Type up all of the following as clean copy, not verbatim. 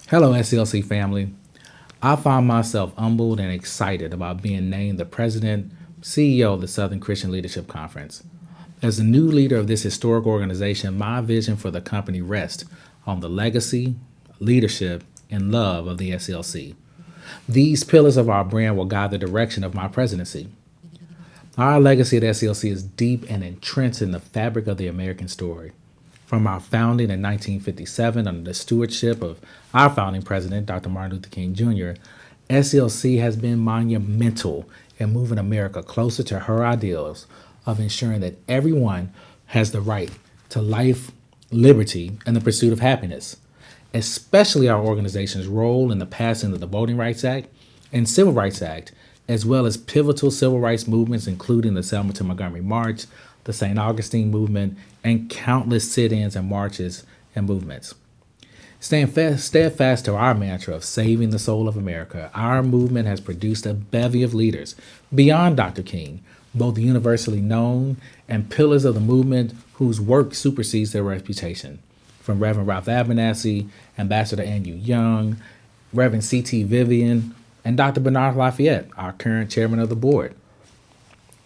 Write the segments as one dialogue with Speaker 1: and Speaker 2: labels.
Speaker 1: Hello, SCLC family. I find myself humbled and excited about being named the President, CEO of the Southern Christian Leadership Conference. As the new leader of this historic organization, my vision for the company rests on the legacy, leadership, and love of the SCLC. These pillars of our brand will guide the direction of my presidency. Our legacy at SCLC is deep and entrenched in the fabric of the American story. From our founding in 1957 under the stewardship of our founding president, Dr. Martin Luther King Jr., SCLC has been monumental in moving America closer to her ideals of ensuring that everyone has the right to life, liberty, and the pursuit of happiness, especially our organization's role in the passing of the Voting Rights Act and Civil Rights Act, as well as pivotal civil rights movements, including the Selma to Montgomery March, the St. Augustine movement, and countless sit-ins and marches and movements. Staying steadfast to our mantra of saving the soul of America, our movement has produced a bevy of leaders beyond Dr. King, both universally known and pillars of the movement whose work supersedes their reputation. From Reverend Ralph Abernathy, Ambassador Andrew Young, Reverend C.T. Vivian, and Dr. Bernard Lafayette, our current chairman of the board.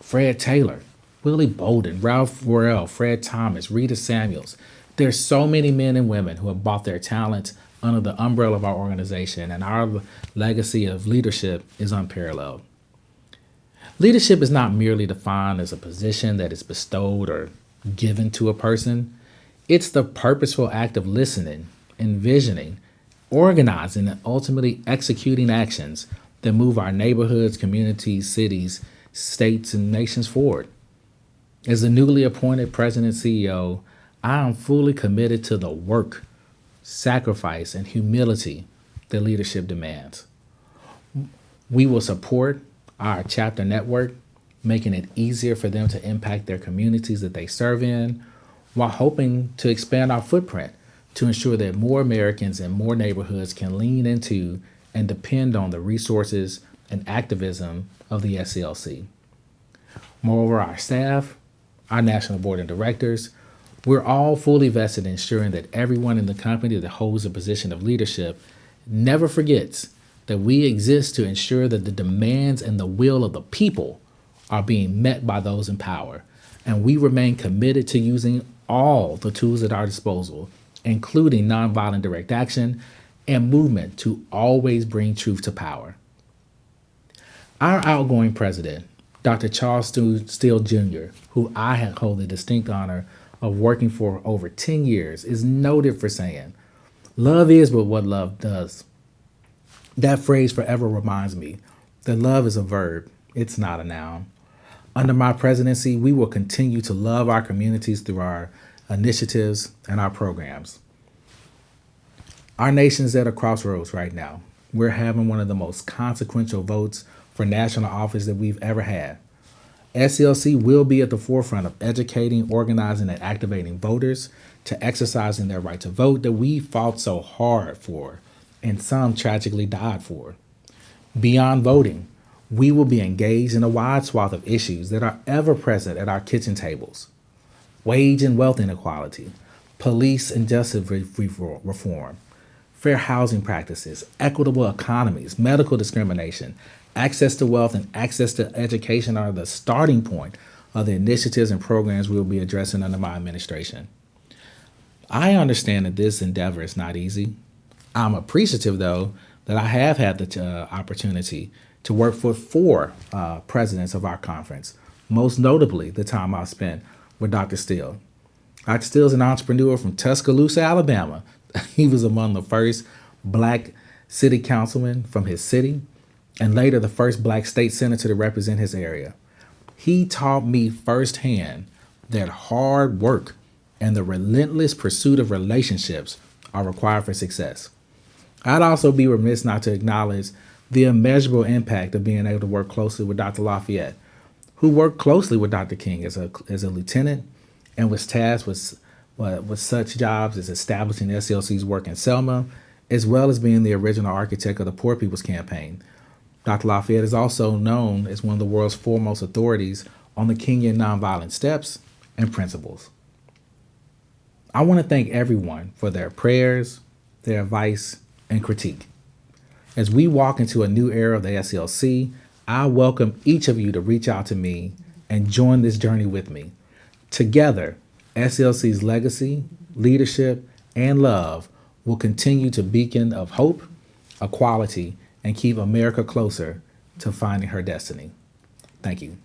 Speaker 1: Fred Taylor, Willie Bolden, Ralph Worrell, Fred Thomas, Rita Samuels. There's so many men and women who have brought their talents under the umbrella of our organization, and our legacy of leadership is unparalleled. Leadership is not merely defined as a position that is bestowed or given to a person. It's the purposeful act of listening, envisioning, organizing, and ultimately executing actions that move our neighborhoods, communities, cities, states, and nations forward. As the newly appointed President CEO, I am fully committed to the work, sacrifice, and humility that leadership demands. We will support our chapter network, making it easier for them to impact their communities that they serve in, while hoping to expand our footprint to ensure that more Americans and more neighborhoods can lean into and depend on the resources and activism of the SCLC. Moreover, our staff, our national board of directors, we're all fully vested in ensuring that everyone in the company that holds a position of leadership never forgets that we exist to ensure that the demands and the will of the people are being met by those in power. And we remain committed to using all the tools at our disposal, including nonviolent direct action and movement, to always bring truth to power. Our outgoing president, Dr. Charles Steele Jr., who I hold the distinct honor of working for over 10 years, is noted for saying, "Love is what love does." That phrase forever reminds me that love is a verb, it's not a noun. Under my presidency, we will continue to love our communities through our initiatives and our programs. Our nation's at a crossroads right now. We're having one of the most consequential votes for national office that we've ever had. SCLC will be at the forefront of educating, organizing, and activating voters to exercising their right to vote that we fought so hard for and some tragically died for. Beyond voting, we will be engaged in a wide swath of issues that are ever present at our kitchen tables: wage and wealth inequality, police and justice reform, fair housing practices, equitable economies, medical discrimination. Access to wealth and access to education are the starting point of the initiatives and programs we will be addressing under my administration. I understand that this endeavor is not easy. I'm appreciative, though, that I have had the opportunity to work for four presidents of our conference, most notably the time I spent with Dr. Steele. Dr. Steele is an entrepreneur from Tuscaloosa, Alabama. He was among the first Black city councilmen from his city, and later the first Black state senator to represent his area. He taught me firsthand that hard work and the relentless pursuit of relationships are required for success. I'd also be remiss not to acknowledge the immeasurable impact of being able to work closely with Dr. Lafayette, who worked closely with Dr. King as a lieutenant and was tasked with such jobs as establishing SCLC's work in Selma, as well as being the original architect of the Poor People's Campaign. Dr. Lafayette is also known as one of the world's foremost authorities on the Kenyan nonviolent steps and principles. I want to thank everyone for their prayers, their advice, and critique. As we walk into a new era of the SCLC, I welcome each of you to reach out to me and join this journey with me. Together, SCLC's legacy, leadership, and love will continue to beacon of hope, equality, and keep America closer to finding her destiny. Thank you.